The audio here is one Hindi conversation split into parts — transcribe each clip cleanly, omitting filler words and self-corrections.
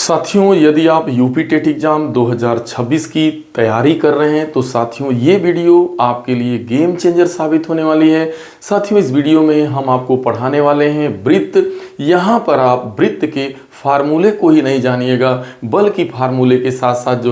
साथियों, यदि आप यूपी टेट एग्जाम 2026 की तैयारी कर रहे हैं तो साथियों ये वीडियो आपके लिए गेम चेंजर साबित होने वाली है। साथियों, इस वीडियो में हम आपको पढ़ाने वाले हैं वृत्त। यहाँ पर आप वृत्त के फार्मूले को ही नहीं जानिएगा बल्कि फार्मूले के साथ साथ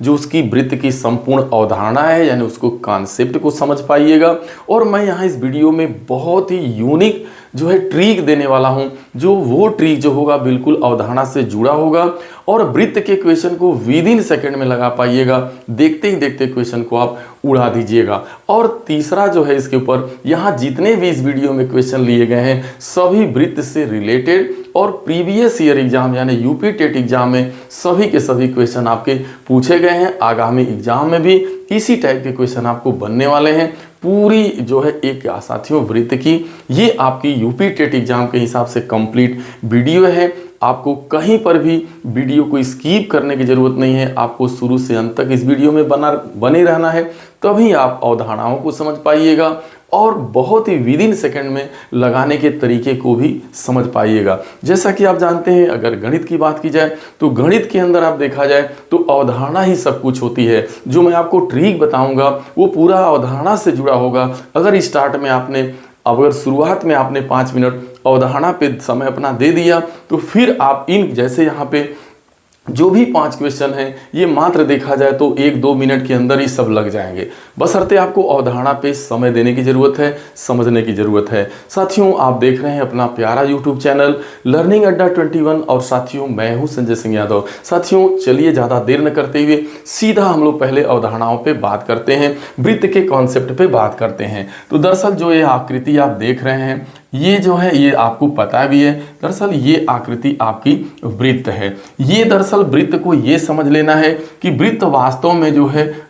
जो उसकी वृत्त की संपूर्ण अवधारणा है यानी उसको कॉन्सेप्ट को समझ पाइएगा। और मैं यहाँ इस वीडियो में बहुत ही यूनिक ट्रिक देने वाला हूं, जो वो ट्रिक जो होगा बिल्कुल अवधारणा से जुड़ा होगा और वृत्त के क्वेश्चन को विद इन सेकेंड में लगा पाइएगा। देखते ही देखते क्वेश्चन को आप उड़ा दीजिएगा। और तीसरा इसके ऊपर यहाँ जितने भी इस वीडियो में क्वेश्चन लिए गए हैं सभी वृत्त से रिलेटेड और प्रीवियस ईयर एग्जाम यानी यूपी टेट एग्जाम में सभी के सभी क्वेश्चन आपके पूछे गए हैं। आगामी एग्जाम में भी इसी टाइप के क्वेश्चन आपको बनने वाले हैं। पूरी एक साथियों वृत्त की ये आपकी यूपी टेट एग्जाम के हिसाब से कंप्लीट वीडियो है। आपको कहीं पर भी वीडियो को स्किप करने की जरूरत नहीं है। आपको शुरू से अंत तक इस वीडियो में बने रहना है, तभी आप अवधारणाओं को समझ पाइएगा और बहुत ही विद इन सेकेंड में लगाने के तरीके को भी समझ पाइएगा। जैसा कि आप जानते हैं, अगर गणित की बात की जाए तो गणित के अंदर आप देखा जाए तो अवधारणा ही सब कुछ होती है। जो मैं आपको ट्रिक बताऊंगा वो पूरा अवधारणा से जुड़ा होगा। अगर शुरुआत में आपने 5 मिनट अवधारणा पे समय अपना दे दिया तो फिर आप जैसे यहाँ पे जो भी 5 क्वेश्चन हैं ये मात्र देखा जाए तो 1-2 मिनट के अंदर ही सब लग जाएंगे। बशर्ते आपको अवधारणा पे समय देने की जरूरत है, समझने की जरूरत है। साथियों, आप देख रहे हैं अपना प्यारा यूट्यूब चैनल लर्निंग अड्डा 21 और साथियों मैं हूं संजय सिंह यादव। साथियों, चलिए ज़्यादा देर न करते हुए सीधा हम लोग पहले अवधारणाओं पे बात करते हैं, वृत्त के कॉन्सेप्ट पे बात करते हैं। तो दरअसल ये आकृति आप देख रहे हैं ये आपको पता भी है। दरअसल ये आकृति आपकी वृत्त है। ये दरअसल वृत्त को ये समझ लेना है कि वृत्त वास्तव में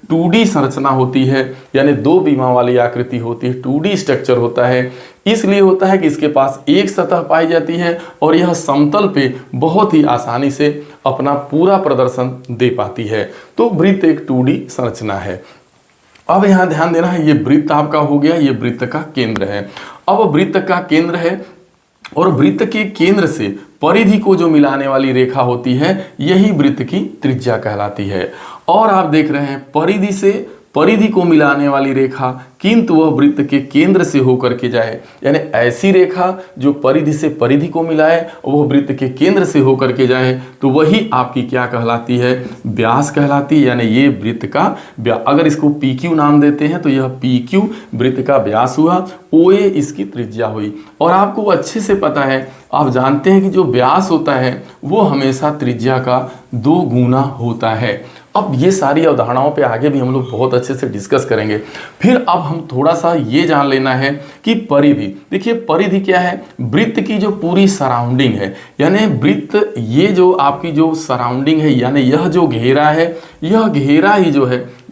2D संरचना होती है, यानी 2 बीमा वाली आकृति होती है, 2D स्ट्रक्चर होता है। इसलिए होता है कि इसके पास एक सतह पाई जाती है और यह समतल पे बहुत ही आसानी से अपना पूरा प्रदर्शन दे पाती है। तो वृत्त एक 2D संरचना है। अब यहाँ ध्यान देना है, ये वृत्त आपका हो गया, ये वृत्त का केंद्र है। अब वृत्त का केंद्र है और वृत्त के केंद्र से परिधि को जो मिलाने वाली रेखा होती है यही वृत्त की त्रिज्या कहलाती है। और आप देख रहे हैं परिधि से परिधि को मिलाने वाली रेखा, किंतु वह वृत्त के केंद्र से होकर के जाए, यानी ऐसी रेखा जो परिधि से परिधि को मिलाए वह वृत्त के केंद्र से होकर के जाए तो वही आपकी क्या कहलाती है, व्यास कहलाती है। यानी ये वृत्त का अगर इसको PQ नाम देते हैं तो यह PQ वृत्त का व्यास हुआ, OA इसकी त्रिज्या हुई। और आपको अच्छे से पता है, आप जानते हैं कि जो व्यास होता है वो हमेशा त्रिज्या का 2 गुना होता है। अब ये सारी अवधारणाओं पे आगे भी हम लोग बहुत अच्छे से डिस्कस करेंगे। फिर अब हम थोड़ा सा ये जान लेना है कि परिधि, देखिए परिधि क्या है, वृत्त की जो पूरी सराउंडिंग है, यानी वृत्त ये जो आपकी जो सराउंडिंग है, यानी यह जो घेरा है, यह घेरा ही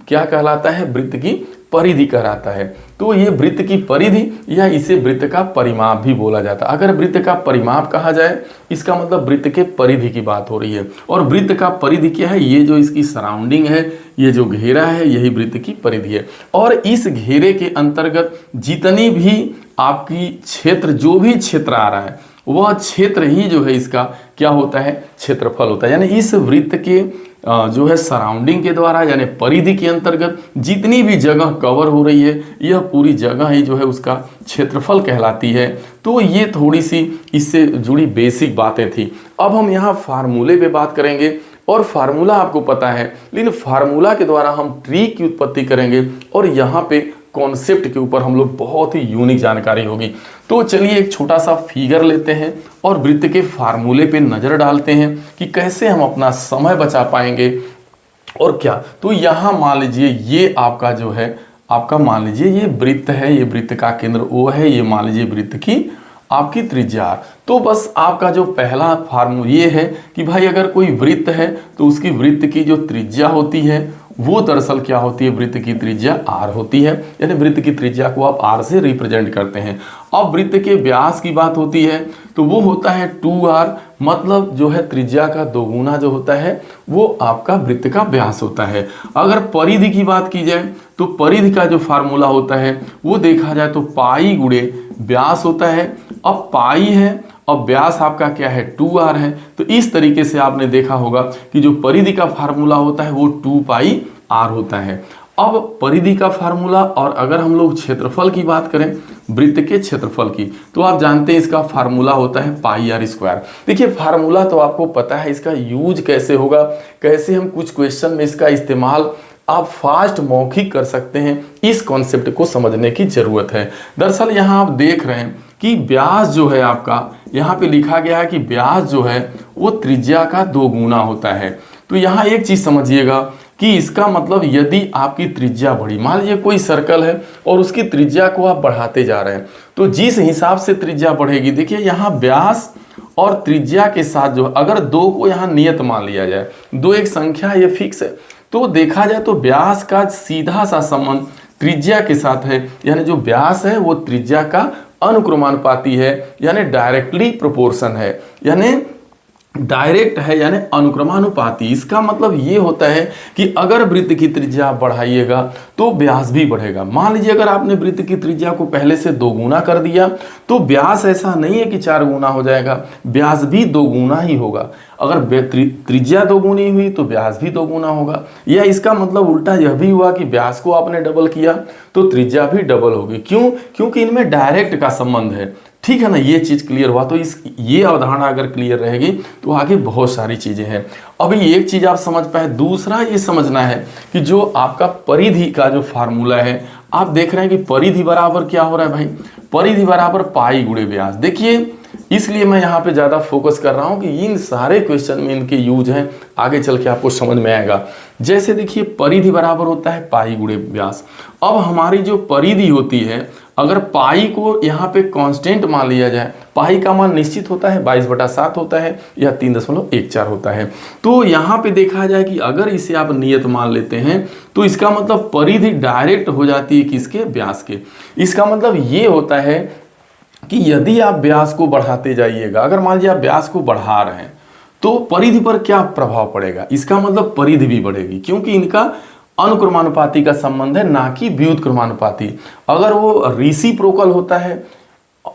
क्या कहलाता है, वृत्त की परिधि कहलाता है। तो ये वृत्त की परिधि या इसे वृत्त का परिमाप भी बोला जाता है। अगर वृत्त का परिमाप कहा जाए इसका मतलब वृत्त के परिधि की बात हो रही है। और वृत्त का परिधि क्या है, ये जो इसकी सराउंडिंग है, ये जो घेरा है यही वृत्त की परिधि है। और इस घेरे के अंतर्गत जितनी भी आपकी क्षेत्र, जो भी क्षेत्र आ रहा है वह क्षेत्र ही इसका क्या होता है, क्षेत्रफल होता है। यानी इस वृत्त के सराउंडिंग के द्वारा यानी परिधि के अंतर्गत जितनी भी जगह कवर हो रही है यह पूरी जगह ही उसका क्षेत्रफल कहलाती है। तो ये थोड़ी सी इससे जुड़ी बेसिक बातें थी। अब हम यहाँ फार्मूले पे बात करेंगे और फार्मूला आपको पता है, लेकिन फार्मूला के द्वारा हम ट्रिक की उत्पत्ति करेंगे और यहाँ पे कॉन्सेप्ट के ऊपर हम लोग बहुत ही यूनिक जानकारी होगी। तो चलिए एक छोटा सा फिगर लेते हैं और वृत्त के फार्मूले पे नजर डालते हैं कि कैसे हम अपना समय बचा पाएंगे और क्या। तो यहाँ मान लीजिए ये आपका आपका मान लीजिए ये वृत्त है, ये वृत्त का केंद्र O है, ये मान लीजिए वृत्त की आपकी त्रिज्या। तो बस आपका जो पहला फार्मूला ये है कि भाई अगर कोई वृत्त है तो उसकी वृत्त की जो त्रिज्या होती है वो दरअसल क्या होती है, वृत्त की त्रिज्या R होती है। यानी वृत्त की त्रिज्या को आप R से रिप्रेजेंट करते हैं। अब वृत्त के व्यास की बात होती है तो वो होता है 2R, मतलब त्रिज्या का 2 गुना होता है वो आपका वृत्त का व्यास होता है। अगर परिधि की बात की जाए तो परिधि का जो फार्मूला होता है वो देखा जाए तो पाई गुणे व्यास होता है। अब पाई है और व्यास आपका क्या है 2r है। तो इस तरीके से आपने देखा होगा कि जो परिधि का फार्मूला होता है वो 2πr होता है। अब परिधि का फार्मूला, और अगर हम लोग क्षेत्रफल की बात करें, वृत्त के क्षेत्रफल की, तो आप जानते हैं इसका फार्मूला होता है πr²। देखिए फार्मूला तो आपको पता है, इसका यूज कैसे होगा, कैसे हम कुछ क्वेश्चन में इसका इस्तेमाल आप फास्ट मौखिक कर सकते हैं, इस कॉन्सेप्ट को समझने की जरूरत है। दरअसल यहाँ आप देख रहे हैं कि व्यास जो है आपका, यहाँ पे लिखा गया है कि व्यास जो है वो त्रिज्या का 2 गुना होता है। तो यहाँ एक चीज समझिएगा कि इसका मतलब यदि आपकी त्रिज्या बढ़ी, मान लीजिए कोई सर्कल है और उसकी त्रिज्या को आप बढ़ाते जा रहे हैं, तो जिस हिसाब से त्रिज्या बढ़ेगी, देखिए यहाँ व्यास और त्रिज्या के साथ जो अगर 2 को यहाँ नियत मान लिया जाए, 2 एक संख्या ये फिक्स है, तो देखा जाए तो व्यास का सीधा सा संबंध त्रिज्या के साथ है, यानी जो व्यास है वो त्रिज्या का अनुक्रमानुपाती है, यानी डायरेक्टली प्रोपोर्शन है, यानी डायरेक्ट है, यानी अनुक्रमानुपाती। इसका मतलब ये होता है कि अगर वृत्त की त्रिज्या बढ़ाइएगा तो व्यास भी बढ़ेगा। मान लीजिए अगर आपने वृत्त की त्रिज्या को पहले से 2 गुना कर दिया तो व्यास ऐसा नहीं है कि 4 गुना हो जाएगा, व्यास भी 2 गुना ही होगा। अगर त्रिज्या 2 गुनी हुई तो व्यास भी 2 गुना होगा। या इसका मतलब उल्टा यह भी हुआ कि व्यास को आपने डबल किया तो त्रिज्या भी डबल होगी। क्यों? क्योंकि इनमें डायरेक्ट का संबंध है। ठीक है ना, ये चीज क्लियर हुआ। तो ये अवधारणा अगर क्लियर रहेगी तो आगे बहुत सारी चीजें हैं। अभी एक चीज आप समझ पाए, दूसरा ये समझना है कि जो आपका परिधि का जो फार्मूला है, आप देख रहे हैं कि परिधि बराबर क्या हो रहा है भाई, परिधि बराबर पाई गुणे व्यास। देखिए इसलिए मैं यहाँ पे ज्यादा फोकस कर रहा हूँ कि इन सारे क्वेश्चन में इनके यूज हैं, आगे चल के आपको समझ में आएगा। जैसे देखिए परिधि बराबर होता है पाई गुणे व्यास। अब हमारी जो परिधि होती है, अगर पाई को यहाँ पे कांस्टेंट मान लिया जाए, पाई का मान निश्चित होता है 22/7 होता है या 3.14 होता है। तो यहाँ पे देखा जाए कि अगर इसे आप नियत मान लेते हैं तो इसका मतलब परिधि डायरेक्ट हो जाती है किसके, व्यास के। इसका मतलब ये होता है कि यदि आप व्यास को बढ़ाते जाइएगा, अगर मान लीजिए आप व्यास को बढ़ा रहे हैं तो परिधि पर क्या प्रभाव पड़ेगा, इसका मतलब परिधि भी बढ़ेगी, क्योंकि इनका अनुक्रमानुपाती का संबंध है, ना कि व्युत्क्रमानुपाती। अगर वो रेसिप्रोकल होता है,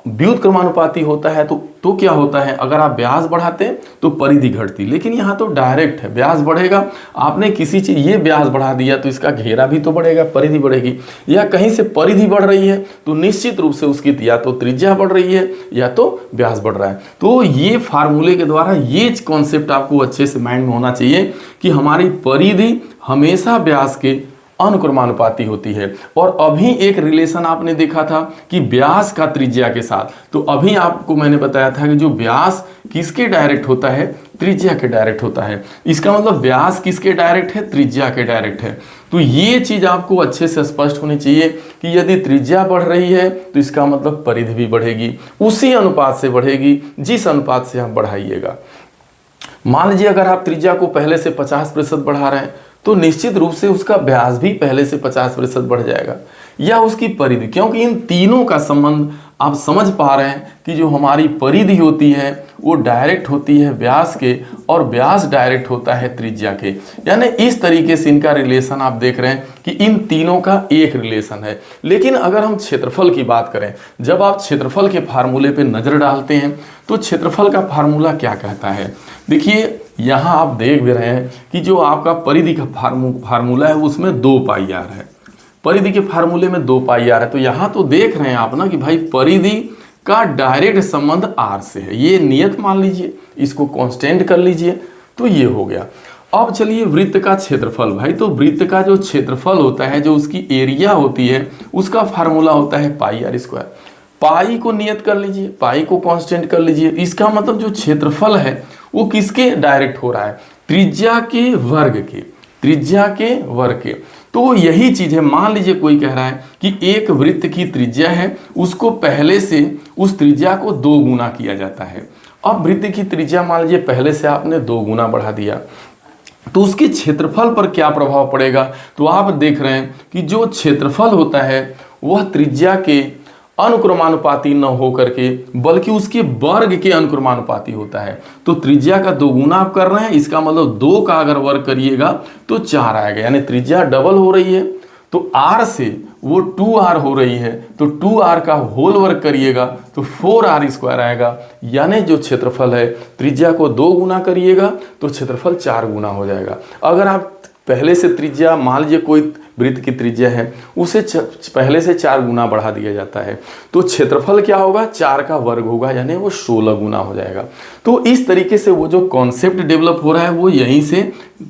व्युत्क्रमानुपाती होता है तो क्या होता है, अगर आप व्यास बढ़ाते हैं तो परिधि घटती, लेकिन यहाँ तो डायरेक्ट है, व्यास बढ़ेगा। आपने किसी चीज ये व्यास बढ़ा दिया तो इसका घेरा भी तो बढ़ेगा, परिधि बढ़ेगी। या कहीं से परिधि बढ़ रही है तो निश्चित रूप से उसकी या तो त्रिज्या बढ़ रही है या तो व्यास बढ़ रहा है। तो ये फार्मूले के द्वारा ये कॉन्सेप्ट आपको अच्छे से माइंड में होना चाहिए कि हमारी परिधि हमेशा व्यास के अनुक्रमानुपाती होती है। और अभी एक रिलेशन आपने देखा था कि व्यास का त्रिज्या के साथ, तो अभी आपको मैंने बताया था कि जो व्यास किसके डायरेक्ट होता है, त्रिज्या के डायरेक्ट होता है। इसका मतलब व्यास किसके डायरेक्ट है, त्रिज्या के डायरेक्ट है। तो ये चीज आपको अच्छे से स्पष्ट होनी चाहिए कि यदि त्रिज्या बढ़ रही है तो इसका मतलब परिधि भी बढ़ेगी, उसी अनुपात से बढ़ेगी जिस अनुपात से आप बढ़ाइएगा। मान लीजिए अगर आप त्रिज्या को पहले से 50% बढ़ा रहे हैं तो निश्चित रूप से उसका व्यास भी पहले से 50% बढ़ जाएगा, या उसकी परिधि, क्योंकि इन तीनों का संबंध आप समझ पा रहे हैं कि जो हमारी परिधि होती है वो डायरेक्ट होती है व्यास के और व्यास डायरेक्ट होता है त्रिज्या के। यानी इस तरीके से इनका रिलेशन आप देख रहे हैं कि इन तीनों का एक रिलेशन है। लेकिन अगर हम क्षेत्रफल की बात करें, जब आप क्षेत्रफल के फार्मूले पे नजर डालते हैं तो क्षेत्रफल का फार्मूला क्या कहता है, देखिए यहाँ आप देख भी रहे हैं कि जो आपका परिधि का फार्मूला है उसमें 2πr है, परिधि के फार्मूले में 2πr है। तो यहाँ तो देख रहे हैं आप ना कि भाई परिधि का डायरेक्ट संबंध r से है, ये नियत मान लीजिए, इसको कांस्टेंट कर लीजिए, तो ये हो गया। अब चलिए वृत्त का क्षेत्रफल, भाई तो वृत्त का जो क्षेत्रफल होता है, जो उसकी एरिया होती है, उसका फार्मूला होता है πr²। पाई को नियत कर लीजिए, पाई को कांस्टेंट कर लीजिए। इसका मतलब जो क्षेत्रफल है वो किसके डायरेक्ट हो रहा है, त्रिज्या के वर्ग के, त्रिज्या के वर्ग के। तो यही चीज है, मान लीजिए कोई कह रहा है कि एक वृत्त की त्रिज्या है, उसको पहले से उस त्रिज्या को 2 गुना किया जाता है। अब वृत्त की त्रिज्या मान लीजिए पहले से आपने 2 गुना बढ़ा दिया, तो उसके क्षेत्रफल पर क्या प्रभाव पड़ेगा। तो आप देख रहे हैं कि जो क्षेत्रफल होता है वह त्रिज्या के अनुक्रमानुपाती न होकर के बल्कि उसके वर्ग के अनुक्रमानुपाती होता है। तो त्रिज्या का 2 गुना आप कर रहे हैं, इसका मतलब 2 का अगर वर्ग करिएगा तो 4 आएगा, यानी त्रिज्या डबल हो रही है। तो r से वो 2r हो रही है, तो 2r का होल वर्ग करिएगा तो 4r² आएगा। यानी जो क्षेत्रफल है, त्रिज्या को 2 गुना करिएगा तो क्षेत्रफल 4 गुना हो जाएगा। अगर आप पहले से त्रिज्या, मान लीजिए कोई वृत्त की त्रिज्या है, उसे पहले से 4 गुना बढ़ा दिया जाता है, तो क्षेत्रफल क्या होगा, 4 का वर्ग होगा, यानी वो 16 गुना हो जाएगा। तो इस तरीके से वो जो कॉन्सेप्ट डेवलप हो रहा है वो यहीं से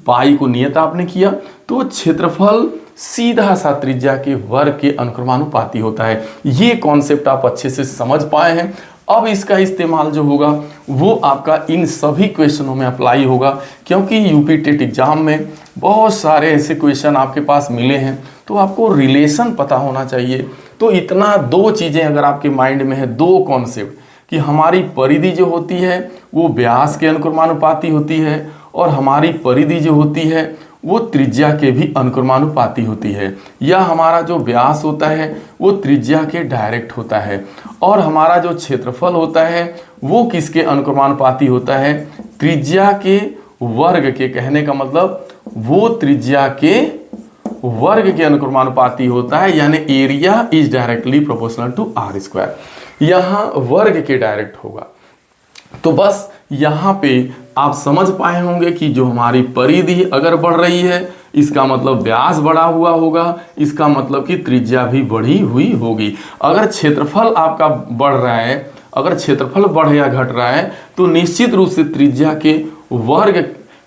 पाई को नियत आपने किया, तो क्षेत्रफल सीधा सा त्रिज्या के वर्ग के अनुक्रमानुपाती होता है। ये कॉन्सेप्ट आप अच्छे से समझ पाए हैं। अब इसका इस्तेमाल जो होगा वो आपका इन सभी क्वेश्चनों में अप्लाई होगा, क्योंकि यूपी टेट एग्जाम में बहुत सारे ऐसे क्वेश्चन आपके पास मिले हैं, तो आपको रिलेशन पता होना चाहिए। तो इतना 2 चीज़ें अगर आपके माइंड में है, 2 कॉन्सेप्ट, कि हमारी परिधि जो होती है वो व्यास के अनुक्रमानुपाती होती है, और हमारी परिधि जो होती है वो त्रिज्या के भी अनुक्रमानुपाती होती है, या हमारा जो व्यास होता है वो त्रिज्या के डायरेक्ट होता है, और हमारा जो क्षेत्रफल होता है वो किसके अनुक्रमानुपाती होता है, त्रिज्या के वर्ग के। कहने का मतलब वो त्रिज्या के वर्ग के अनुक्रमानुपाती होता है, यानी area is directly proportional to r²। यहाँ वर्ग के डायरेक्ट होगा। तो बस यहाँ पे आप समझ पाए होंगे कि जो हमारी परिधि अगर बढ़ रही है, इसका मतलब व्यास बढ़ा हुआ होगा, इसका मतलब कि त्रिज्या भी बढ़ी हुई होगी। अगर क्षेत्रफल आपका बढ़ रहा है, अगर क्षेत्रफल बढ़ या घट रहा है, तो निश्चित रूप से त्रिज्या के वर्ग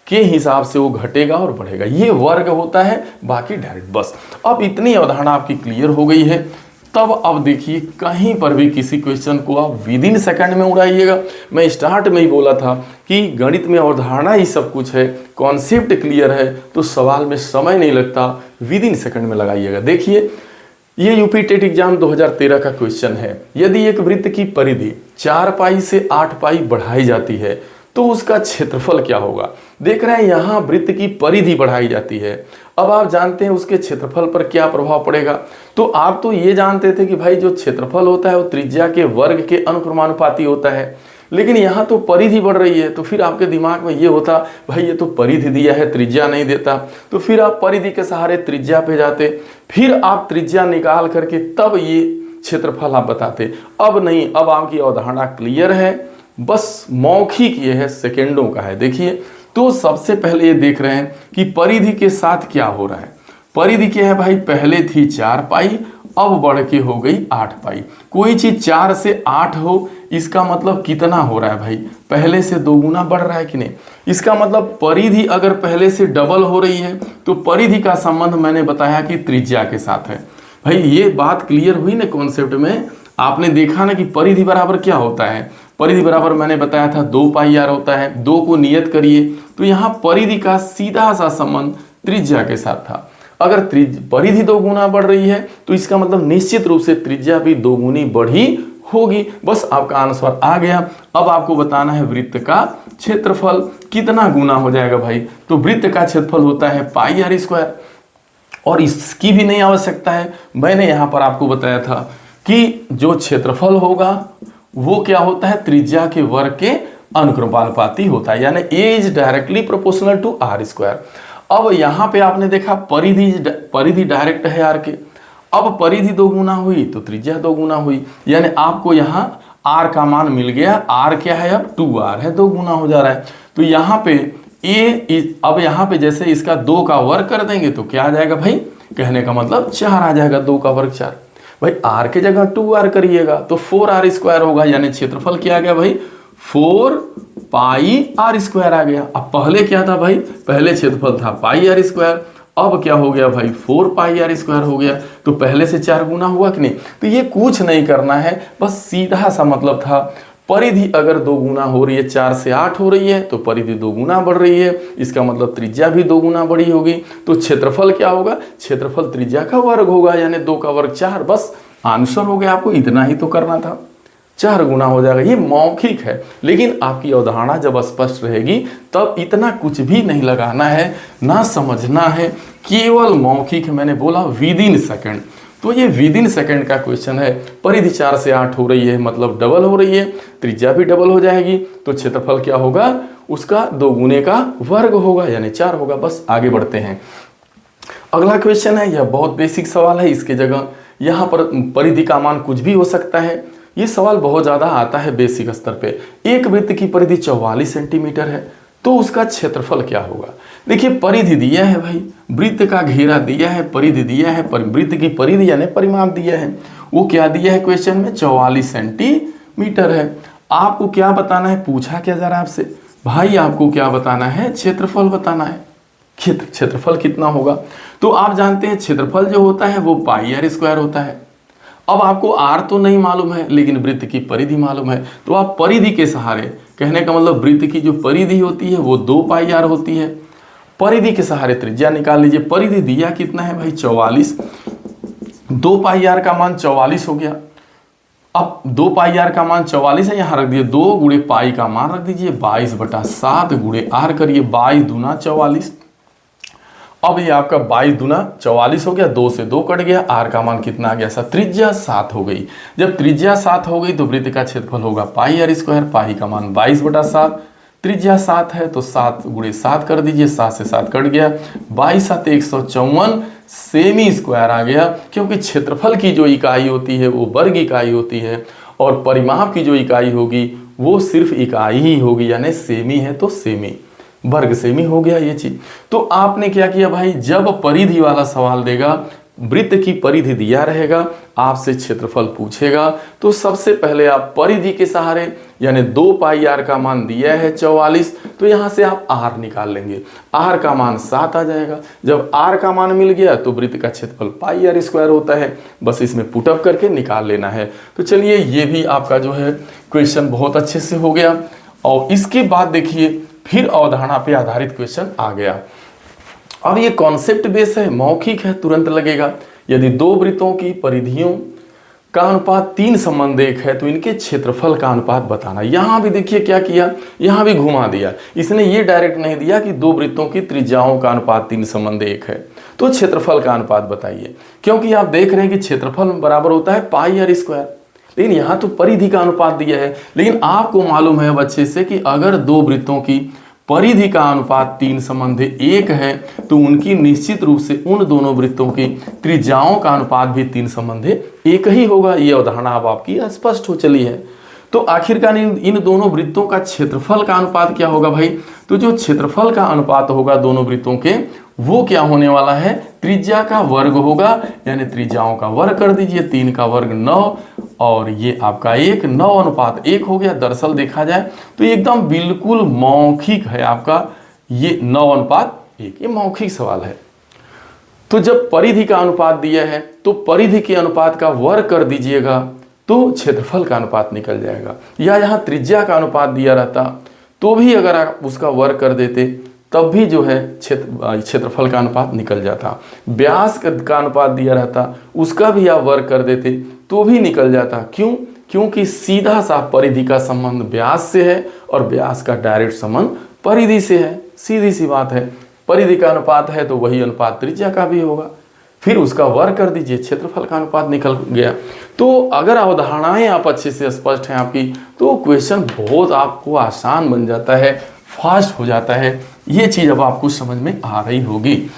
के हिसाब से वो घटेगा और बढ़ेगा। ये वर्ग होता है, बाकी डायरेक्ट। बस अब इतनी अवधारणा आपकी क्लियर हो गई है। तब अब देखिए, कहीं पर भी किसी क्वेश्चन को आप विदिन सेकंड में उड़ाइएगा। मैं स्टार्ट में ही बोला था कि गणित में अवधारणा ही सब कुछ है, कॉन्सेप्ट क्लियर है तो सवाल में समय नहीं लगता, विदिन सेकंड में लगाइएगा। देखिए, ये यूपी टेट एग्जाम 2013 का क्वेश्चन है। यदि एक वृत्त की परिधि 4 पाई से 8 पाई बढ़ाई जाती है तो उसका क्षेत्रफल क्या होगा। देख रहे हैं यहाँ वृत्त की परिधि बढ़ाई जाती है। अब आप जानते हैं उसके क्षेत्रफल पर क्या प्रभाव पड़ेगा। तो आप तो ये जानते थे कि भाई जो क्षेत्रफल होता है वो त्रिज्या के वर्ग के अनुक्रमानुपाती होता है, लेकिन यहाँ तो परिधि बढ़ रही है। तो फिर आपके दिमाग में ये होता, भाई ये तो परिधि दिया है, त्रिज्या नहीं देता, तो फिर आप परिधि के सहारे त्रिज्या पे जाते, फिर आप त्रिज्या निकाल करके तब ये क्षेत्रफल आप बताते। अब नहीं, अब आपकी अवधारणा क्लियर है, बस मौखिक ये है, सेकेंडों का है। देखिए, तो सबसे पहले ये देख रहे हैं कि परिधि के साथ क्या हो रहा है। परिधि क्या है भाई, पहले थी 4 पाई, अब बढ़ के हो गई 8 पाई। कोई चीज 4 से 8 हो, इसका मतलब कितना हो रहा है भाई, पहले से 2 गुना बढ़ रहा है कि नहीं। इसका मतलब परिधि अगर पहले से डबल हो रही है तो परिधि का संबंध मैंने बताया कि त्रिज्या के साथ है। भाई ये बात क्लियर हुई ना कॉन्सेप्ट में। आपने देखा ना कि परिधि बराबर क्या होता है। परिधि बराबर मैंने बताया था 2 पाई r होता है। 2 को नियत करिए, तो यहाँ परिधि का सीधा सा संबंध त्रिज्या के साथ था। अगर परिधि 2 गुना बढ़ रही है तो इसका मतलब निश्चित रूप से त्रिज्या भी 2 गुनी बढ़ी होगी। बस आपका आंसर आ गया। अब आपको बताना है वृत्त का क्षेत्रफल कितना गुना हो जाएगा भाई। तो वृत्त का क्षेत्रफल होता है पाई r², और इसकी भी नहीं आवश्यकता है। मैंने यहाँ पर आपको बताया था कि जो क्षेत्रफल होगा वो क्या होता है, त्रिज्या के वर्ग के अनुक्रमानुपाती होता है, यानी A is directly proportional to r²। अब यहाँ पे आपने देखा परिधि डायरेक्ट है r के। अब परिधि 2 गुना हुई तो त्रिज्या 2 गुना हुई, यानी आपको यहाँ r का मान मिल गया। r क्या है, अब 2r है, 2 गुना हो जा रहा है। तो यहाँ पे अब यहाँ पे जैसे इसका 2 का वर्ग कर देंगे तो क्या आ जाएगा भाई, कहने का मतलब 4 आ जाएगा। 2 का वर्ग 4। भाई r के जगह 2r करिएगा तो 4r² होगा, यानी क्षेत्रफल क्या आ गया भाई, 4 पाई r² आ गया। अब पहले क्या था भाई, पहले क्षेत्रफल था पाई r², अब क्या हो गया भाई 4 पाई r² हो गया। तो पहले से 4 गुना हुआ कि नहीं। तो ये कुछ नहीं करना है, बस सीधा सा मतलब था, परिधि अगर 2 गुना हो रही है, 4 से 8 हो रही है तो परिधि 2 गुना बढ़ रही है, इसका मतलब त्रिज्या भी 2 गुना बड़ी होगी। तो क्षेत्रफल क्या होगा, क्षेत्रफल त्रिज्या का वर्ग होगा, यानी 2 का वर्ग 4। बस आंसर हो गया। आपको इतना ही तो करना था, 4 गुना हो जाएगा। ये मौखिक है, लेकिन आपकी अवधारणा जब स्पष्ट रहेगी तब इतना कुछ भी नहीं लगाना है, ना समझना है, केवल मौखिक। मैंने बोला विदिन सेकंड, तो ये विदिन सेकंड का क्वेश्चन है। परिधि 4 से 8 हो रही है, मतलब डबल हो रही है, त्रिज्या भी डबल हो जाएगी, तो क्षेत्रफल क्या होगा, उसका 2 गुने का वर्ग होगा, यानी 4 होगा। बस आगे बढ़ते हैं। अगला क्वेश्चन है, यह बहुत बेसिक सवाल है, इसके जगह यहाँ पर परिधि का मान कुछ भी हो सकता है। ये सवाल बहुत ज़्यादा आता है बेसिक स्तर पे। एक वृत्त की परिधि 44 सेंटीमीटर है, तो उसका क्षेत्रफल क्या होगा। देखिए परिधि दिया है भाई, वृत्त का घेरा दिया है, परिधि दिया है, वृत्त की परिधि यानी परिमाप दिया है, वो क्या दिया है क्वेश्चन में, 44 सेंटीमीटर है। आपको क्या बताना है, पूछा क्या जरा आपसे, भाई आपको क्या बताना है, क्षेत्रफल बताना है। क्षेत्रफल कितना होगा, तो आप जानते हैं क्षेत्रफल जो होता है वो पाई आर स्क्वायर होता है। अब आपको आर तो नहीं मालूम है, लेकिन वृत्त की परिधि मालूम है, तो आप परिधि के सहारे, कहने का मतलब वृत्त की जो परिधि होती है वो 2 पाई आर होती है, परिधि के सहारे त्रिज्या निकाल लीजिए। परिधि दिया कितना है भाई, 44, 2 पाई आर का मान 44 हो गया। अब 2 पाई आर का मान 44 है, यहाँ रख दिए 2 गुणे पाई का मान रख दीजिए 22/7 गुणे आर करिए, 22 दूना 44। अब ये आपका 22 दूना 44 हो गया, 2 से 2 कट गया, आर का मान कितना आ गया, त्रिज्या 7 हो गई। जब त्रिज्या 7 हो गई तो वृत्त का क्षेत्रफल होगा पाई आर स्क्वायर, पाई का मान 22/7, त्रिज्या 7 है तो 7 गुणे 7 कर दीजिए, 7 से 7 कट गया, 22×7 154 सेमी स्क्वायर आ गया। क्योंकि क्षेत्रफल की जो इकाई होती है वो वर्ग इकाई होती है, और परिमाप की जो इकाई होगी वो सिर्फ इकाई ही होगी, यानी सेमी है तो सेमी, वर्ग सेमी हो गया ये चीज। तो आपने क्या किया भाई, जब परिधि वाला सवाल देगा, वृत्त की परिधि दिया रहेगा, आपसे क्षेत्रफल पूछेगा, तो सबसे पहले आप परिधि के सहारे, यानी 2 पाई आर का मान दिया है 44, तो यहां से आप आर निकाल लेंगे, आर का मान 7 आ जाएगा। जब आर का मान मिल गया तो वृत्त का क्षेत्रफल पाई आर स्क्वायर होता है, बस इसमें पुटअप करके निकाल लेना है। तो चलिए ये भी आपका जो है क्वेश्चन बहुत अच्छे से हो गया। और इसके बाद देखिए फिर अवधारणा पे आधारित क्वेश्चन आ गया। अब ये कॉन्सेप्ट बेस है, मौखिक है, तुरंत लगेगा। यदि 2 वृत्तों की परिधियों का अनुपात 3:1 है तो इनके क्षेत्रफल का अनुपात बताना। यहां भी देखिए क्या किया, यहां भी घुमा दिया, इसने ये डायरेक्ट नहीं दिया कि 2 वृत्तों की त्रिज्याओं का अनुपात 3:1 है तो क्षेत्रफल का अनुपात बताइए, क्योंकि आप देख रहे हैं कि क्षेत्रफल बराबर होता है पाई आर स्क्वायर। लेकिन यहाँ तो परिधि का अनुपात दिया है, लेकिन आपको मालूम है अब अच्छे से कि अगर 2 वृत्तों की परिधि का अनुपात 3:1 है तो उनकी निश्चित रूप से उन दोनों वृत्तों की त्रिज्याओं का अनुपात भी 3:1 ही होगा। ये अवधारणा अब आपकी स्पष्ट हो चली है। तो आखिरकार इन दोनों वृत्तों का क्षेत्रफल का अनुपात क्या होगा भाई, तो जो क्षेत्रफल का अनुपात होगा दोनों वृत्तों के, वो क्या होने वाला है, त्रिज्या का वर्ग होगा, यानी त्रिज्याओं का वर्ग कर दीजिए, 3 का वर्ग 9 और ये आपका 1, 9:1 हो गया। दरअसल देखा जाए तो एकदम बिल्कुल मौखिक है आपका ये 9:1, ये मौखिक सवाल है। तो जब परिधि का अनुपात दिया है तो परिधि के अनुपात का वर्ग कर दीजिएगा तो क्षेत्रफल का अनुपात निकल जाएगा। या यहाँ त्रिज्या का अनुपात दिया रहता तो भी अगर आप उसका वर्ग कर देते तब भी जो है क्षेत्रफल का अनुपात निकल जाता। व्यास का अनुपात दिया रहता उसका भी आप वर्ग कर देते तो भी निकल जाता। क्यों, क्योंकि सीधा सा परिधि का संबंध व्यास से है और व्यास का डायरेक्ट संबंध परिधि से है, सीधी सी बात है। परिधि का अनुपात है तो वही अनुपात त्रिज्या का भी होगा, फिर उसका वर्ग कर दीजिए, क्षेत्रफल का अनुपात निकल गया। तो अगर अवधारणाएं आप अच्छे से स्पष्ट हैं आपकी, तो क्वेश्चन बहुत आपको आसान बन जाता है, फास्ट हो जाता है। ये चीज अब आपको समझ में आ रही होगी।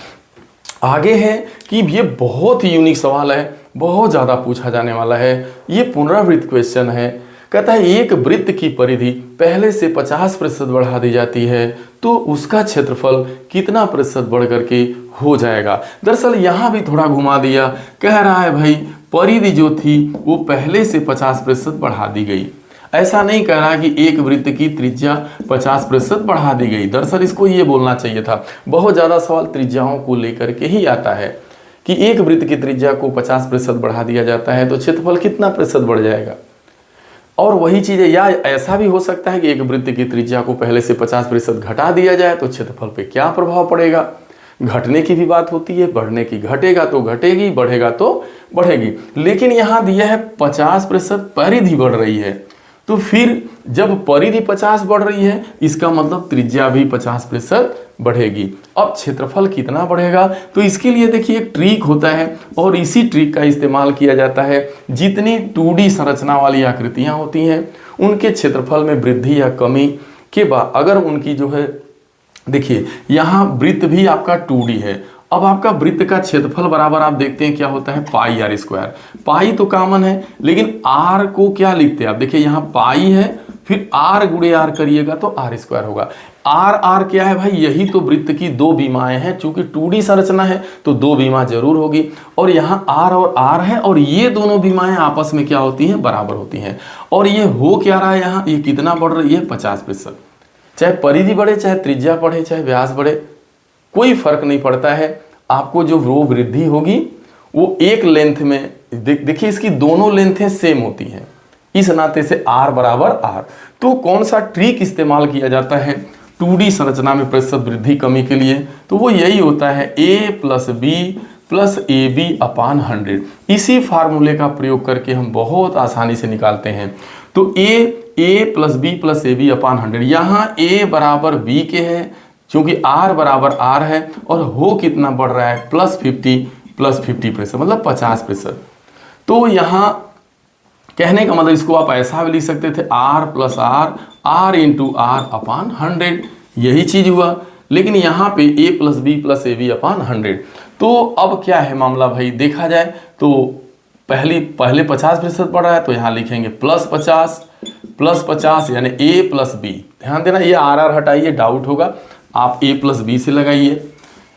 आगे है कि ये बहुत ही यूनिक सवाल है, बहुत ज़्यादा पूछा जाने वाला है। ये पुनरावृत्त क्वेश्चन है। कहता है एक वृत्त की परिधि पहले से 50% बढ़ा दी जाती है तो उसका क्षेत्रफल कितना प्रतिशत बढ़ करके हो जाएगा। दरअसल यहाँ भी थोड़ा घुमा दिया, कह रहा है भाई परिधि जो थी वो पहले से 50% बढ़ा दी गई। ऐसा नहीं कह रहा कि एक वृत्त की त्रिज्या 50% बढ़ा दी गई। दरअसल इसको ये बोलना चाहिए था। बहुत ज़्यादा सवाल त्रिज्याओं को लेकर के ही आता है कि एक वृत्त की त्रिज्या को 50% बढ़ा दिया जाता है तो क्षेत्रफल कितना प्रतिशत बढ़ जाएगा। और वही चीज़ है, या ऐसा भी हो सकता है कि एक वृत्त की त्रिज्या को पहले से 50% घटा दिया जाए तो क्षेत्रफल पे क्या प्रभाव पड़ेगा। घटने की भी बात होती है, बढ़ने की, घटेगा तो घटेगी, बढ़ेगा तो बढ़ेगी। लेकिन यहाँ दिया है 50% परिधि बढ़ रही है, तो फिर जब परिधि 50 बढ़ रही है इसका मतलब त्रिज्या भी 50% बढ़ेगी। अब क्षेत्रफल कितना बढ़ेगा, तो इसके लिए देखिए एक ट्रिक होता है और इसी ट्रिक का इस्तेमाल किया जाता है। जितनी 2D संरचना वाली आकृतियां होती हैं उनके क्षेत्रफल में वृद्धि या कमी के बाद अगर उनकी जो है, देखिए यहाँ वृत्त भी आपका 2D है अब आपका वृत्त का क्षेत्रफल बराबर आप देखते हैं क्या होता है, पाई आर स्क्वायर। पाई तो कॉमन है, लेकिन आर को क्या लिखते हैं आप देखिए, यहाँ पाई है, फिर आर गुणे आर करिएगा तो आर स्क्वायर होगा। आर आर क्या है भाई, यही तो वृत्त की दो बीमाएं हैं। चूंकि 2D संरचना है तो दो बीमा जरूर होगी, और यहाँ आर और आर है, और ये दोनों बीमाएं आपस में क्या होती हैं, बराबर होती हैं। और ये हो क्या रहा है यहाँ, ये कितना बढ़ रही है, 50%। चाहे परिधि बढ़े, चाहे त्रिज्या बढ़े, चाहे व्यास बढ़े, कोई फर्क नहीं पड़ता है। आपको जो रो वृद्धि होगी वो एक लेंथ में, देखिए इसकी दोनों लेंथें सेम होती हैं, इस नाते से आर बराबर आर। तो कौन सा ट्रिक इस्तेमाल किया जाता है 2D संरचना में प्रतिशत वृद्धि कमी के लिए, तो वो यही होता है a plus B plus A B upon 100। इसी फार्मूले का प्रयोग करके हम बहुत आसानी से निकालते हैं। तो a plus B plus A B upon 100, यहाँ a बराबर b के है, क्योंकि r बराबर r है, और हो कितना बढ़ रहा है, प्लस 50%, मतलब 50%। तो यहाँ कहने का मतलब इसको आप ऐसा भी लिख सकते थे, r plus r into R upon 100, यही चीज हुआ। लेकिन यहाँ पे a plus B plus A B upon 100। तो अब क्या है मामला भाई, देखा जाए तो पहले 50% पड़ रहा है, तो यहाँ लिखेंगे प्लस 50 यानी a प्लस बी। ध्यान देना, ये आर हटाइए, डाउट होगा, आप a प्लस बी से लगाइए।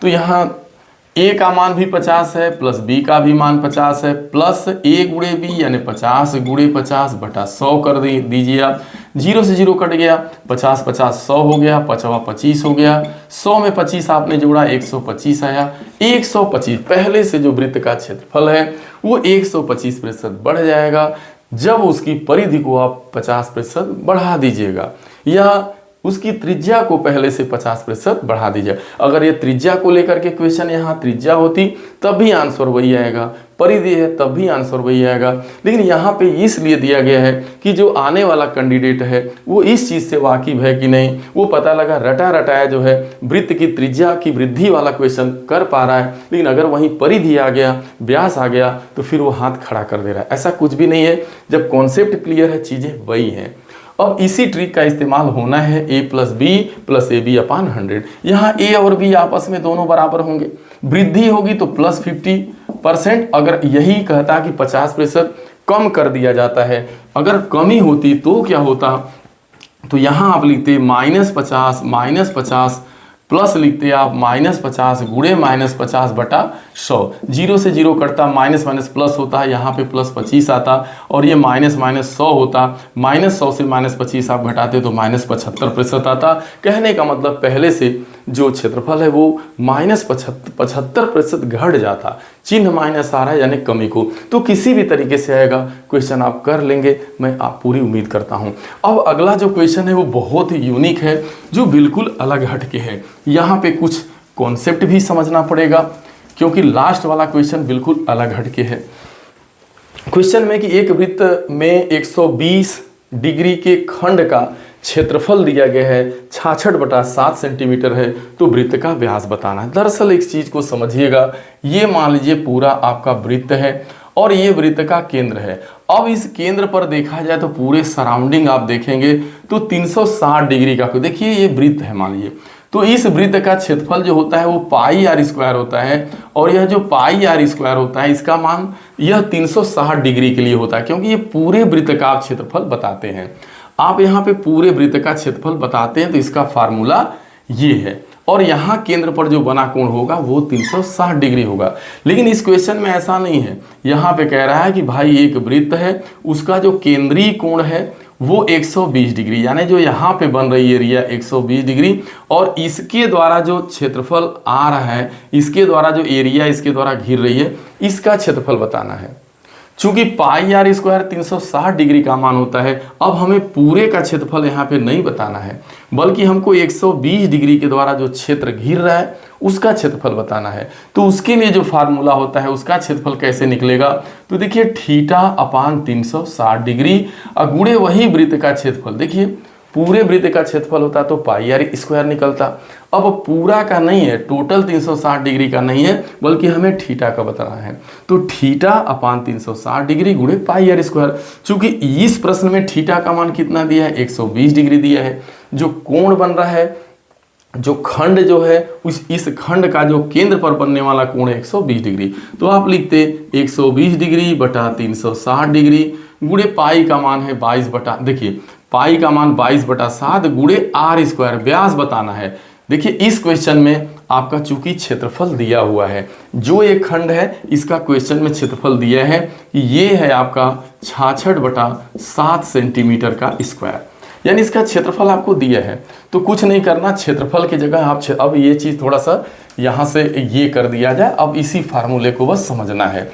तो यहाँ a का मान भी 50 है, प्लस b का भी मान 50 है, प्लस a गुणे b यानी 50 गुणे 50 बटा 100 कर दीजिए आप। 0 से 0 कट गया, 50 100 हो गया, 50 25 हो गया, 100 में 25 आपने जोड़ा 125 आया। 125 पहले से जो वृत्त का क्षेत्रफल है वो 125% बढ़ जाएगा जब उसकी परिधि को आप 50% बढ़ा दीजिएगा, या उसकी त्रिज्या को पहले से 50% बढ़ा दीजिए। अगर ये त्रिज्या को लेकर के क्वेश्चन यहाँ त्रिज्या होती तब भी आंसर वही आएगा, परिधि है तब भी आंसर वही आएगा। लेकिन यहाँ पे इसलिए दिया गया है कि जो आने वाला कैंडिडेट है वो इस चीज़ से वाकिफ है कि नहीं, वो पता लगा रटा रटाया जो है वृत्त की त्रिज्या की वृद्धि वाला क्वेश्चन कर पा रहा है, लेकिन अगर वहीं परिधि आ गया, व्यास आ गया, तो फिर वो हाथ खड़ा कर दे रहा है। ऐसा कुछ भी नहीं है, जब कॉन्सेप्ट क्लियर है चीज़ें वही हैं। अब इसी ट्रिक का इस्तेमाल होना है a plus B plus A B upon 100। यहाँ a और b आपस में दोनों बराबर होंगे, वृद्धि होगी तो प्लस 50%। अगर यही कहता कि 50% कम कर दिया जाता है, अगर कमी होती तो क्या होता, तो यहाँ आप लिखते -50 प्लस लिखते आप -50 गुणे -50 बटा 100। 0 से 0 कटता, माइनस माइनस प्लस होता है, यहाँ पे प्लस 25 आता, और ये माइनस 100 होता, -100 से -25 आप घटाते तो -75% आता। कहने का मतलब पहले से जो क्षेत्रफल है वो -75% घट जाता, चिन्ह माइनस आ रहा है यानी कमी को। तो किसी भी तरीके से आएगा क्वेश्चन आप कर लेंगे, मैं आप पूरी उम्मीद करता हूँ। अब अगला जो क्वेश्चन है वो बहुत ही यूनिक है, जो बिल्कुल अलग हटके है। यहाँ पे कुछ कॉन्सेप्ट भी समझना पड़ेगा, क्योंकि लास्ट वाला क्वेश्चन बिल्कुल अलग हटके है। क्वेश्चन में कि एक वृत्त में 120 डिग्री के खंड का क्षेत्रफल दिया गया है, 66/7 सेंटीमीटर है, तो वृत्त का व्यास बताना है। दरअसल एक चीज को समझिएगा, ये मान लीजिए पूरा आपका वृत्त है और ये वृत्त का केंद्र है। अब इस केंद्र पर देखा जाए तो पूरे सराउंडिंग आप देखेंगे तो 360 डिग्री का, देखिए ये वृत्त है मान लीजिए, तो इस वृत्त का क्षेत्रफल जो होता है वो पाई आर स्क्वायर होता है, और यह जो पाई आर स्क्वायर होता है इसका मान यह 360 डिग्री के लिए होता है, क्योंकि ये पूरे वृत्त का आप क्षेत्रफल बताते हैं। आप यहाँ पे पूरे वृत्त का क्षेत्रफल बताते हैं तो इसका फार्मूला ये है, और यहाँ केंद्र पर जो बना कोण होगा वो 360 डिग्री होगा। लेकिन इस क्वेश्चन में ऐसा नहीं है, यहाँ पे कह रहा है कि भाई एक वृत्त है, उसका जो केंद्रीय कोण है वो 120 डिग्री, यानी जो यहाँ पे बन रही एरिया 120 डिग्री, और इसके द्वारा जो क्षेत्रफल आ रहा है, इसके द्वारा जो एरिया इसके द्वारा घिर रही है, इसका क्षेत्रफल बताना है। चूंकि पाई आर स्क्वायर 360 डिग्री का मान होता है, अब हमें पूरे का क्षेत्रफल यहाँ पे नहीं बताना है, बल्कि हमको 120 डिग्री के द्वारा जो क्षेत्र घिर रहा है उसका क्षेत्रफल बताना है। तो उसके लिए जो फार्मूला होता है उसका क्षेत्रफल कैसे निकलेगा, तो देखिए θ/360 डिग्री गुणे वही वृत्त का क्षेत्रफल। देखिए पूरे वृत्त का क्षेत्रफल होता तो पाई आर स्क्वायर निकलता, अब पूरा का नहीं है, टोटल 360 डिग्री का नहीं है, बल्कि हमें थीटा का बताना है। तो θ/360 डिग्री गुणे पाई आर स्क्वायर। चूंकि इस प्रश्न में थीटा का मान कितना दिया है, 120 डिग्री दिया है, जो कोण बन रहा है जो खंड जो है इस खंड का जो केंद्र पर बनने वाला कोण है 120 डिग्री। तो आप लिखते 120 डिग्री बटा 360 डिग्री गुणे पाई का मान है 22 बटा, देखिए पाई का मान 22/7 गुणे आर स्क्वायर, व्यास बताना है। देखिए इस क्वेश्चन में आपका चूंकि क्षेत्रफल दिया हुआ है, जो एक खंड है इसका क्वेश्चन में क्षेत्रफल दिया है कि ये है आपका 66/7 सेंटीमीटर का स्क्वायर, यानी इसका क्षेत्रफल आपको दिया है। तो कुछ नहीं करना, क्षेत्रफल की जगह आप अब ये चीज़ थोड़ा सा यहाँ से ये कर दिया जाए, अब इसी फार्मूले को बस समझना है।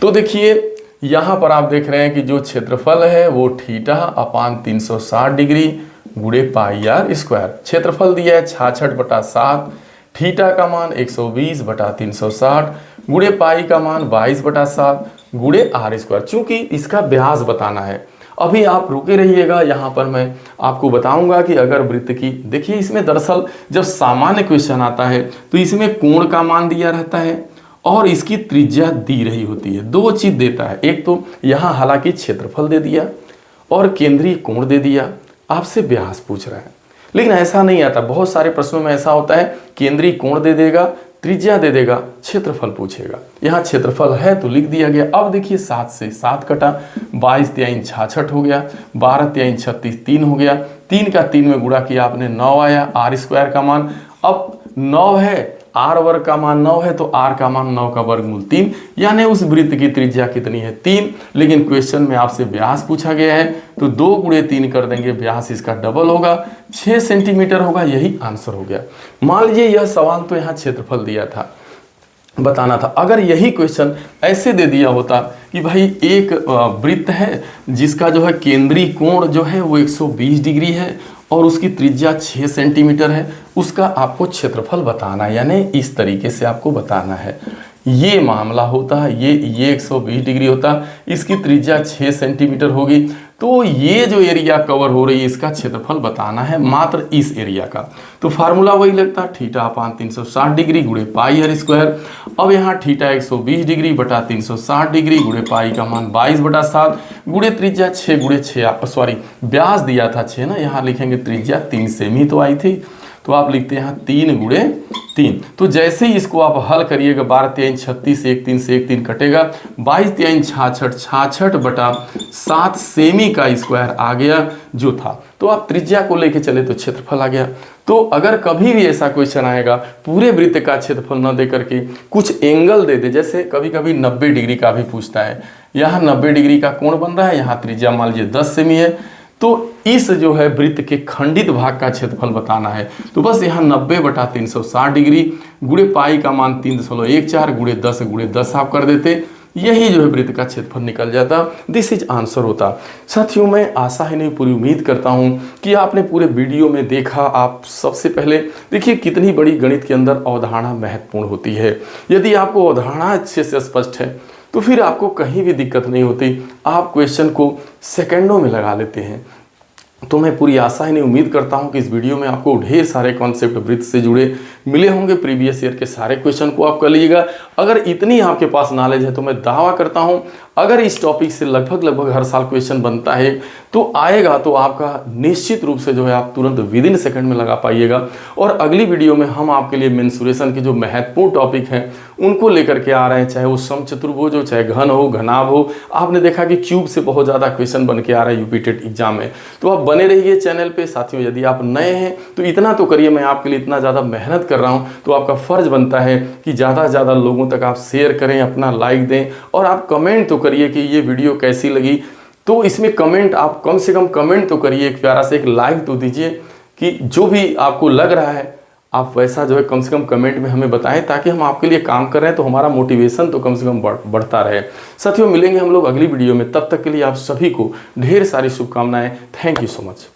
तो देखिए यहाँ पर आप देख रहे हैं कि जो क्षेत्रफल है वो θ/360 डिग्री गुणे पाई आर स्क्वायर, क्षेत्रफल दिया है 66/7, थीटा का मान 120/360 गुणे पाई का मान 22/7 गुणे आर स्क्वायर, चूंकि इसका व्यास बताना है। अभी आप रुके रहिएगा, यहाँ पर मैं आपको बताऊंगा कि अगर वृत्त की, देखिए इसमें दरअसल जब सामान्य क्वेश्चन आता है तो इसमें कोण का मान दिया रहता है और इसकी त्रिज्या दी रही होती है, दो चीज देता है। एक तो यहाँ हालांकि क्षेत्रफल दे दिया और केंद्रीय कोण दे दिया, आपसे व्यास पूछ रहा है, लेकिन ऐसा नहीं आता। बहुत सारे प्रश्नों में ऐसा होता है केंद्रीय कोण दे देगा, त्रिज्या दे देगा, क्षेत्रफल पूछेगा। यहाँ क्षेत्रफल है तो लिख दिया गया। अब देखिए 7 से 7 कटा, 22 तिहाई 66 हो गया, 12 तिहाई 36 3 हो गया, 3 का 3 में गुणा किया आपने 9 आया, आर स्क्वायर का मान अब 9 है, आर वर्ग का मान 9 है तो आर का मान 9 का वर्गमूल 3, यानी उस वृत्त की त्रिज्या कितनी है 3। लेकिन क्वेश्चन में आपसे व्यास पूछा गया है तो 2 गुणे 3 कर देंगे, व्यास इसका डबल होगा, 6 सेंटीमीटर होगा, यही आंसर हो गया। मान लीजिए यह सवाल तो यहाँ क्षेत्रफल दिया था, बताना था। अगर यही क्वेश्चन ऐसे दे दिया होता कि भाई एक वृत्त है जिसका जो है केंद्रीय कोण जो है वो 120 डिग्री है और उसकी त्रिज्या 6 सेंटीमीटर है, उसका आपको क्षेत्रफल बताना है, यानी इस तरीके से आपको बताना है। ये मामला होता है, ये 120 डिग्री होता, इसकी त्रिज्या 6 सेंटीमीटर होगी, तो ये जो एरिया कवर हो रही है इसका क्षेत्रफल बताना है, मात्र इस एरिया का। तो फार्मूला वही लगता है θ/360 डिग्री गुणे पाई आर स्क्वायर। अब यहाँ θ 120 डिग्री बटा 360 डिग्री गुणे पाई का मान 22/7 गुणे त्रिज्या 6 गुणे 6, सॉरी व्यास दिया था 6 ना, यहाँ लिखेंगे त्रिज्या 3 सेमी तो आई थी, तो आप लिखते हैं यहाँ 3 गुणे 3। तो जैसे ही इसको आप हल करिएगा, 12 तिहाई 36, 1 3 से 1 3 कटेगा, 22 तिहाई 66, 66/7 सेमी का स्क्वायर आ गया जो था। तो आप त्रिज्या को लेके चले तो क्षेत्रफल आ गया। तो अगर कभी भी ऐसा क्वेश्चन आएगा पूरे वृत्त का क्षेत्रफल न दे करके कुछ एंगल दे दे, जैसे कभी कभी 90 डिग्री का भी पूछता है, यहाँ 90 डिग्री का कोण बन रहा है, यहाँ त्रिज्या मान लीजिए 10 सेमी है, तो इस जो है वृत्त के खंडित भाग का क्षेत्रफल बताना है। तो बस यहाँ 90/360 डिग्री गुणे पाई का मान 3.14 गुणे 10 आप कर देते, यही जो है वृत्त का क्षेत्रफल निकल जाता। दिस इज आंसर होता। साथियों मैं आशा ही नहीं पूरी उम्मीद करता हूँ कि आपने पूरे वीडियो में देखा। आप सबसे पहले देखिए कितनी बड़ी गणित के अंदर अवधारणा महत्वपूर्ण होती है। यदि आपको अवधारणा अच्छे से स्पष्ट है तो फिर आपको कहीं भी दिक्कत नहीं होती, आप क्वेश्चन को सेकंडों में लगा लेते हैं। तो मैं पूरी आशा ही नहीं उम्मीद करता हूं कि इस वीडियो में आपको ढेर सारे कॉन्सेप्ट वृत्त से जुड़े मिले होंगे। प्रीवियस ईयर के सारे क्वेश्चन को आप कर लीजिएगा। अगर इतनी आपके पास नॉलेज है तो मैं दावा करता हूं अगर इस टॉपिक से लगभग हर साल क्वेश्चन बनता है तो आएगा तो आपका निश्चित रूप से जो है आप तुरंत विद इन सेकंड में लगा पाइएगा। और अगली वीडियो में हम आपके लिए मेंसुरेशन के जो महत्वपूर्ण टॉपिक हैं उनको लेकर के आ रहे हैं, चाहे वो समचतुर्भुज हो, चाहे घन हो, घनाभ हो। आपने देखा कि क्यूब से बहुत ज़्यादा क्वेश्चन बन के आ रहा है यूपी टेट एग्जाम में। तो आप बने रहिए चैनल पे। साथियों यदि आप नए हैं तो इतना तो करिए, मैं आपके लिए इतना ज़्यादा मेहनत कर रहा हूँ तो आपका फ़र्ज़ बनता है कि ज़्यादा से ज़्यादा लोगों तक आप शेयर करें, अपना लाइक दें और आप कमेंट तो करिए कि ये वीडियो कैसी लगी। तो इसमें कमेंट आप कम से कम कमेंट तो करिए, एक प्यारा से एक लाइक तो दीजिए कि जो भी आपको लग रहा है आप वैसा जो है कम से कम कमेंट में हमें बताएं, ताकि हम आपके लिए काम कर रहे हैं तो हमारा मोटिवेशन तो कम से कम बढ़ता रहे। साथियों मिलेंगे हम लोग अगली वीडियो में, तब तक के लिए आप सभी को ढेर सारी शुभकामनाएं। Thank you so much.